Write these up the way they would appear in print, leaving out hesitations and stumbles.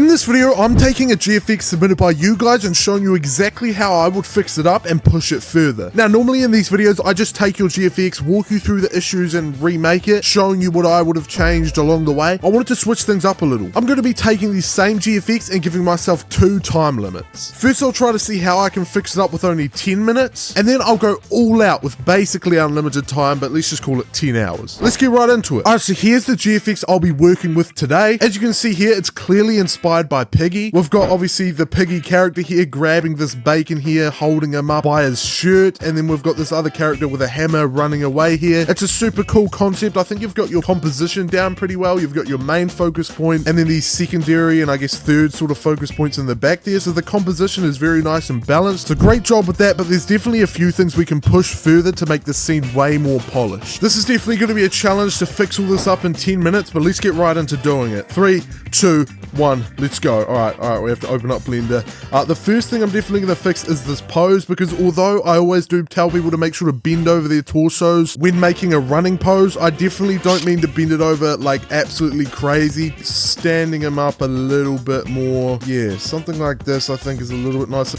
In this video, I'm taking a GFX submitted by you guys and showing you exactly how I would fix it up and push it further. Now, normally in these videos, I just take your GFX, walk you through the issues and remake it, showing you what I would have changed along the way. I wanted to switch things up a little. I'm going to be taking the same GFX and giving myself 2 time limits. First, I'll try to see how I can fix it up with only 10 minutes, and then I'll go all out with basically unlimited time, but let's just call it 10 hours. Let's get right into it. Alright, so here's the GFX I'll be working with today. As you can see here, it's clearly inspired by Piggy. We've got obviously the Piggy character here grabbing this bacon here, holding him up by his shirt, and then we've got this other character with a hammer running away here. It's a super cool concept. I think you've got your composition down pretty well. You've got your main focus point and then these secondary and I guess third sort of focus points in the back there. So the composition is very nice and balanced. So great job with that, but there's definitely a few things we can push further to make this scene way more polished. This is definitely going to be a challenge to fix all this up in 10 minutes, but let's get right into doing it. 3, 2, 1, let's go. Alright, we have to open up Blender. The first thing I'm definitely going to fix is this pose, because although I always do tell people to make sure to bend over their torsos when making a running pose, I definitely don't mean to bend it over like absolutely crazy. Standing him up a little bit more. Yeah, something like this I think is a little bit nicer.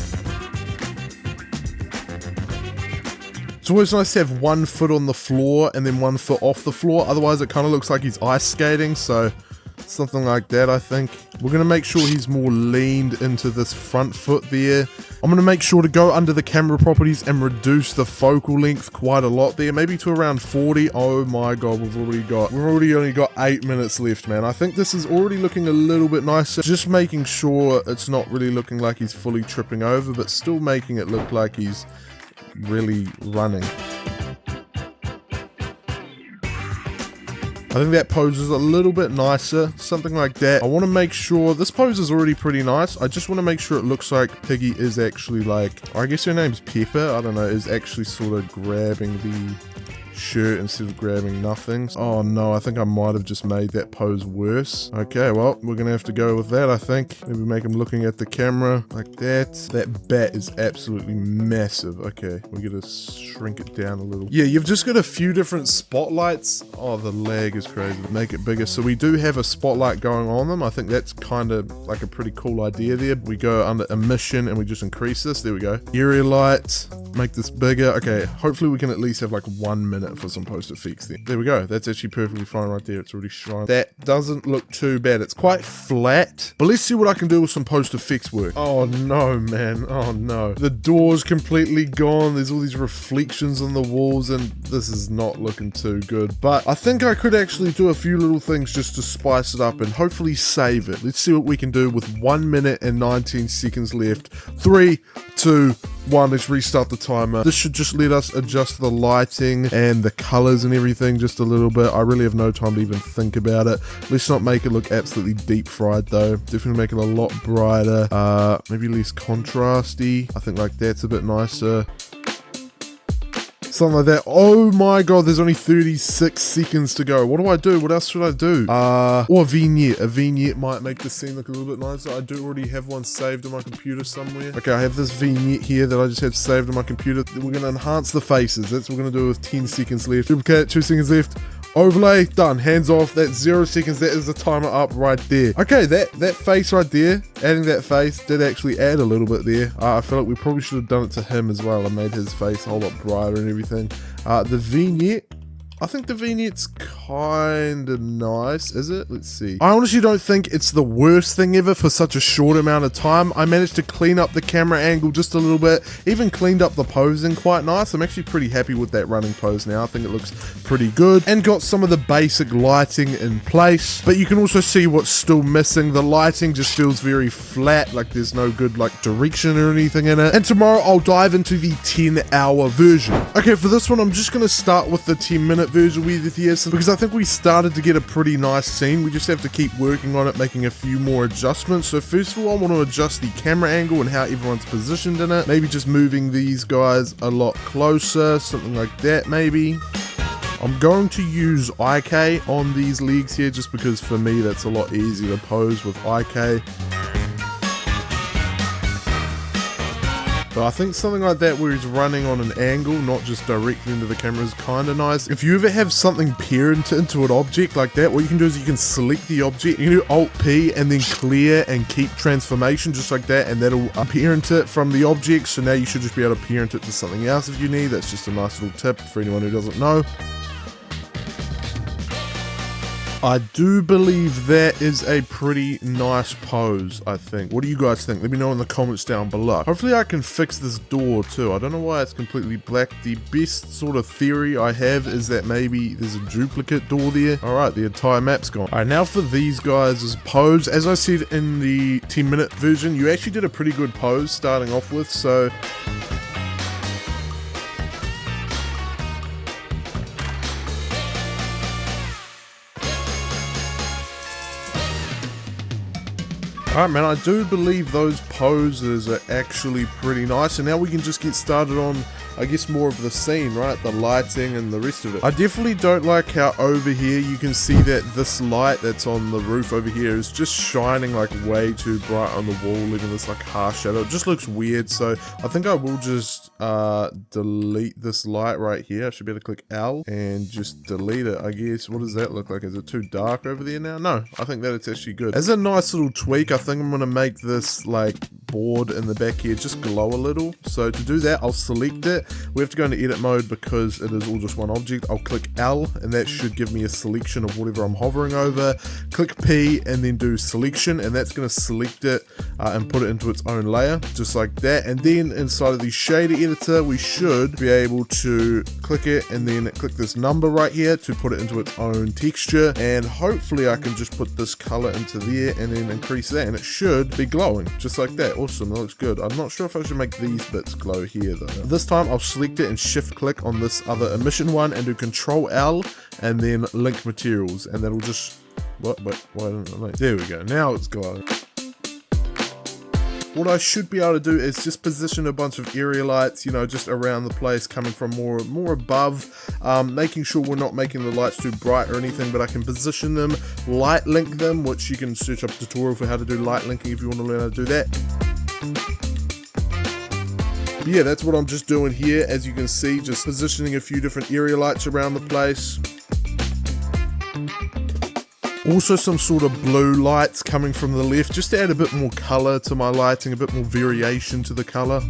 It's always nice to have one foot on the floor and then one foot off the floor, otherwise it kind of looks like he's ice skating, so something like that I think. We're going to make sure he's more leaned into this front foot there. I'm going to make sure to go under the camera properties and reduce the focal length quite a lot there, maybe to around 40. Oh my god, we've already only got 8 minutes left, man. I think this is already looking a little bit nicer. Just making sure it's not really looking like he's fully tripping over, but still making it look like he's really running. I think that pose is a little bit nicer, something like that. I want to make sure, this pose is already pretty nice. I just want to make sure it looks like Piggy is actually like, I guess her name's Pepper, I don't know, is actually sort of grabbing the shirt instead of grabbing nothing. Oh no, I think I might have just made that pose worse. Okay, well, we're gonna have to go with that, I think. Maybe make him looking at the camera like that. That bat is absolutely massive. Okay, we're gonna shrink it down a little. Yeah, you've just got a few different spotlights. Oh, the lag is crazy. Make it bigger. So we do have a spotlight going on them. I think that's kind of like a pretty cool idea there. We go under emission and we just increase this. There we go. Area light, make this bigger. Okay, hopefully we can at least have like 1 minute for some post-effects there. There we go. That's actually perfectly fine right there. It's already shined. That doesn't look too bad. It's quite flat, but let's see what I can do with some post-effects work. Oh no, man. Oh no. The door's completely gone. There's all these reflections on the walls and this is not looking too good, but I think I could actually do a few little things just to spice it up and hopefully save it. Let's see what we can do with 1 minute and 19 seconds left. 3, 2, 1, let's restart the timer. This should just let us adjust the lighting and the colors and everything just a little bit. I really have no time to even think about it. Let's not make it look absolutely deep fried though. Definitely make it a lot brighter. Maybe less contrasty. I think like that's a bit nicer. Something like that. Oh my god, there's only 36 seconds to go. What do I do? What else should I do? Or a vignette. A vignette might make the scene look a little bit nicer. I do already have one saved on my computer somewhere. Okay, I have this vignette here that I just have saved on my computer. We're going to enhance the faces. That's what we're going to do with 10 seconds left. Duplicate, 2 seconds left. Overlay, done. Hands off. That's 0 seconds. That is the timer up right there. Okay, that face right there, adding that face did actually add a little bit there. I feel like we probably should have done it to him as well and made his face a whole lot brighter and everything. The vignette, I think the vignette's kind of nice, is it? Let's see. I honestly don't think it's the worst thing ever for such a short amount of time. I managed to clean up the camera angle just a little bit, even cleaned up the posing quite nice. I'm actually pretty happy with that running pose now. I think it looks pretty good and got some of the basic lighting in place, but you can also see what's still missing. The lighting just feels very flat, like there's no good like direction or anything in it. And tomorrow I'll dive into the 10-hour version. Okay, for this one, I'm just going to start with the 10-minute version with here, because I think we started to get a pretty nice scene. We just have to keep working on it, making a few more adjustments. So first of all, I want to adjust the camera angle and how everyone's positioned in it. Maybe just moving these guys a lot closer, something like that maybe. I'm going to use IK on these legs here just because for me that's a lot easier to pose with IK. But I think something like that where he's running on an angle, not just directly into the camera, is kind of nice. If you ever have something parent into an object like that, what you can do is you can select the object, you can do Alt P and then clear and keep transformation just like that, and that'll parent it from the object. So now you should just be able to parent it to something else if you need. That's just a nice little tip for anyone who doesn't know. I do believe that is a pretty nice pose, I think. What do you guys think? Let me know in the comments down below. Hopefully I can fix this door too. I don't know why it's completely black. The best sort of theory I have is that maybe there's a duplicate door there. Alright, the entire map's gone. Alright, now for these guys' pose. As I said in the 10-minute version, you actually did a pretty good pose starting off with, so... Alright man, I do believe those poses are actually pretty nice, and now we can just get started on, I guess, more of the scene, right? The lighting and the rest of it. I definitely don't like how over here you can see that this light that's on the roof over here is just shining like way too bright on the wall, leaving this like harsh shadow. It just looks weird, so I think I will just delete this light right here. I should be able to click L and just delete it, I guess. What does that look like? Is it too dark over there now? No, I think that it's actually good. As a nice little tweak, I think I'm going to make this like board in the back here just glow a little. So to do that, I'll select it. We have to go into edit mode because it is all just one object. I'll click L and that should give me a selection of whatever I'm hovering over. Click P and then do selection, and that's going to select it and put it into its own layer, just like that. And then inside of the shader editor, we should be able to click it and then click this number right here to put it into its own texture. And hopefully I can just put this color into there and then increase that, and it should be glowing just like that. Awesome, that looks good. I'm not sure if I should make these bits glow here though. This time I'll select it and shift click on this other emission one and do Control L and then link materials, and that'll just why don't I like? There we go, now it's glowing. What I should be able to do is just position a bunch of area lights, you know, just around the place, coming from more above, making sure we're not making the lights too bright or anything, but I can position them, light link them, which you can search up a tutorial for how to do light linking if you want to learn how to do that. Yeah, that's what I'm just doing here. As you can see, just positioning a few different area lights around the place. Also some sort of blue lights coming from the left, just to add a bit more color to my lighting, a bit more variation to the color.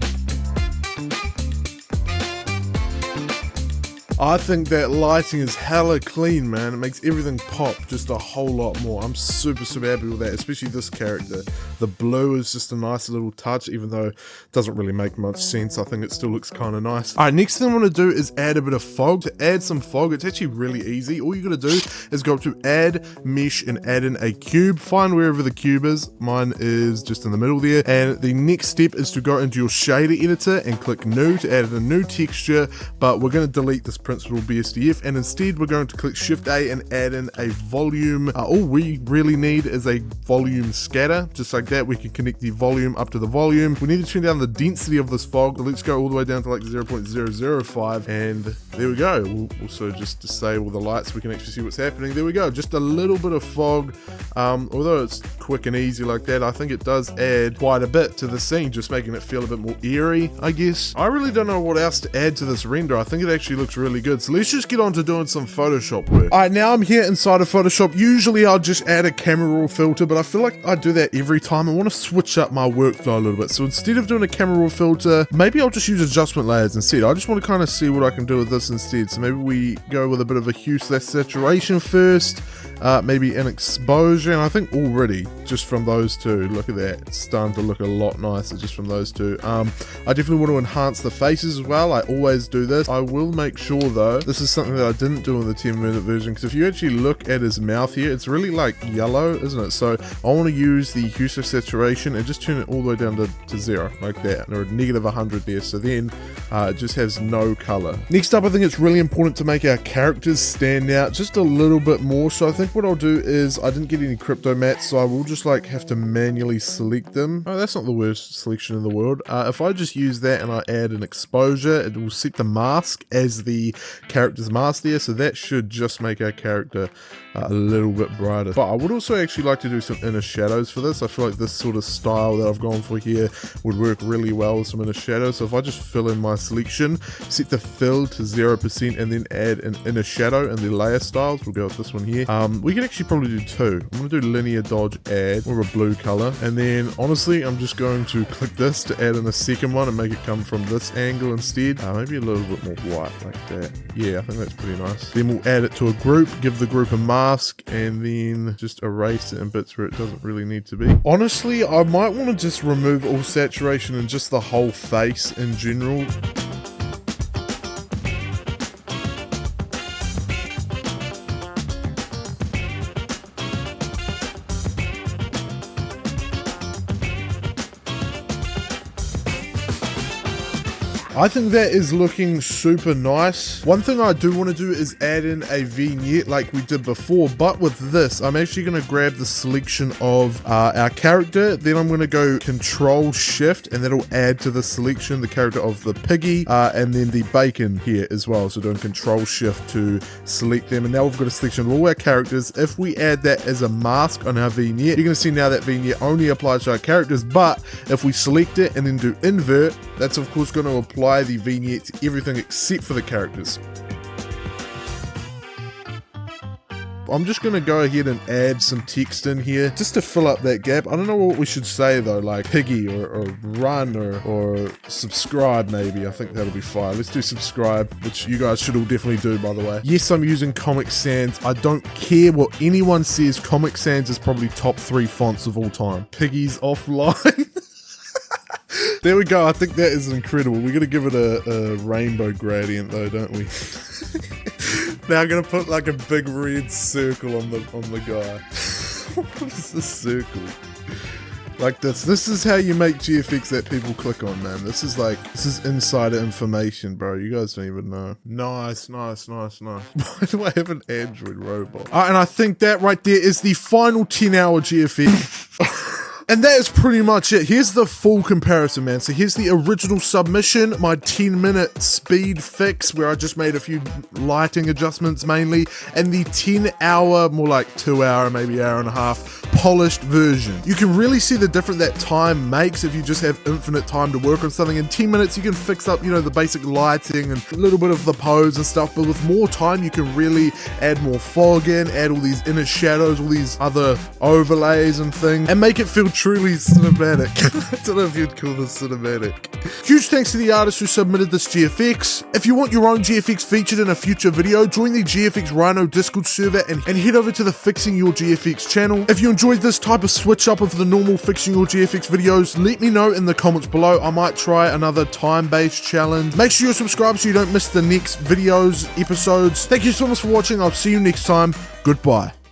I think that lighting is hella clean, man. It makes everything pop just a whole lot more. I'm super happy with that, especially this character. The blue is just a nice little touch, even though it doesn't really make much sense. I think it still looks kind of nice. All right, next thing I want to do is add a bit of fog. To add some fog, it's actually really easy. All you got to do is go up to add mesh and add in a cube. Find wherever the cube is. Mine is just in the middle there. And the next step is to go into your shader editor and click new to add a new texture, but we're going to delete this principal BSDF, and instead we're going to click Shift A and add in a volume. All we really need is a volume scatter, just like that. We can connect the volume up to the volume. We need to turn down the density of this fog. Let's go all the way down to like 0.005, and there we go. We'll also just disable the lights so we can actually see what's happening. There we go, just a little bit of fog. Although it's quick and easy like that, I think it does add quite a bit to the scene, just making it feel a bit more eerie, I guess. I really don't know what else to add to this render. I think it actually looks really good. So let's just get on to doing some Photoshop work. Alright, now I'm here inside of Photoshop. Usually I'll just add a camera raw filter, but I feel like I do that every time. I want to switch up my workflow a little bit. So instead of doing a camera raw filter, maybe I'll just use adjustment layers instead. I just want to kind of see what I can do with this instead. So maybe we go with a bit of a hue/saturation first. Maybe an exposure, and I think already just from those two, look at that, it's starting to look a lot nicer just from those two. I definitely want to enhance the faces as well. I always do this. I will make sure though, this is something that I didn't do in the 10-minute version, because if you actually look at his mouth here, it's really like yellow, isn't it? So I want to use the hue/saturation and just turn it all the way down to 0 like that, or -100 there, so then it just has no color. Next up, I think it's really important to make our characters stand out just a little bit more. So I think think what I'll do is, I didn't get any crypto mats, so I will just like have to manually select them. Oh, that's not the worst selection in the world. If I just use that and I add an exposure, it will set the mask as the character's mask there, so that should just make our character a little bit brighter. But I would also actually like to do some inner shadows for this. I feel like this sort of style that I've gone for here would work really well with some inner shadows. So if I just fill in my selection, set the fill to 0%, and then add an inner shadow in the layer styles, we'll go with this one here. We can actually probably do two. I'm going to do linear dodge add, or a blue color, and then honestly I'm just going to click this to add in a second one and make it come from this angle instead. Maybe a little bit more white like that. Yeah, I think that's pretty nice. Then we'll add it to a group, give the group a mask, and then just erase it in bits where it doesn't really need to be. Honestly, I might want to just remove all saturation and just the whole face in general. I think that is looking super nice. One thing I do want to do is add in a vignette like we did before, but with this, I'm actually going to grab the selection of our character, then I'm going to go Control Shift, and that'll add to the selection the character of the piggy, and then the bacon here as well. So doing Control Shift to select them, and now we've got a selection of all our characters. If we add that as a mask on our vignette, you're going to see now that vignette only applies to our characters, but if we select it and then do invert, that's of course going to apply the vignette to everything except for the characters. I'm just going to go ahead and add some text in here just to fill up that gap. I don't know what we should say though, like piggy or run or subscribe maybe. I think that'll be fine. Let's do subscribe, which you guys should all definitely do, by the way. Yes, I'm using Comic Sans. I don't care what anyone says. Comic Sans is probably top 3 fonts of all time. Piggy's offline. There we go. I think that is incredible. We're going to give it a rainbow gradient though, don't we? Now I'm going to put like a big red circle on the guy. What is this circle? Like this. This is how you make GFX that people click on, man. This is insider information, bro. You guys don't even know. Nice. Why do I have an Android robot? And I think that right there is the final 10-hour GFX. And that is pretty much it. Here's the full comparison, man. So here's the original submission, my 10-minute speed fix where I just made a few lighting adjustments mainly, and the 10-hour, more like 2-hour, maybe hour and a half, polished version. You can really see the difference that time makes if you just have infinite time to work on something. In 10 minutes, you can fix up, the basic lighting and a little bit of the pose and stuff, but with more time, you can really add more fog in, add all these inner shadows, all these other overlays and things, and make it feel truly cinematic. I don't know if you'd call this cinematic. Huge thanks to the artist who submitted this GFX. If you want your own GFX featured in a future video, join the GFXRhino Discord server and head over to the Fixing Your GFX channel. If you enjoyed this type of switch up of the normal Fixing Your GFX videos, let me know in the comments below. I might try another time-based challenge. Make sure you're subscribed so you don't miss the next videos, episodes. Thank you so much for watching. I'll see you next time. Goodbye.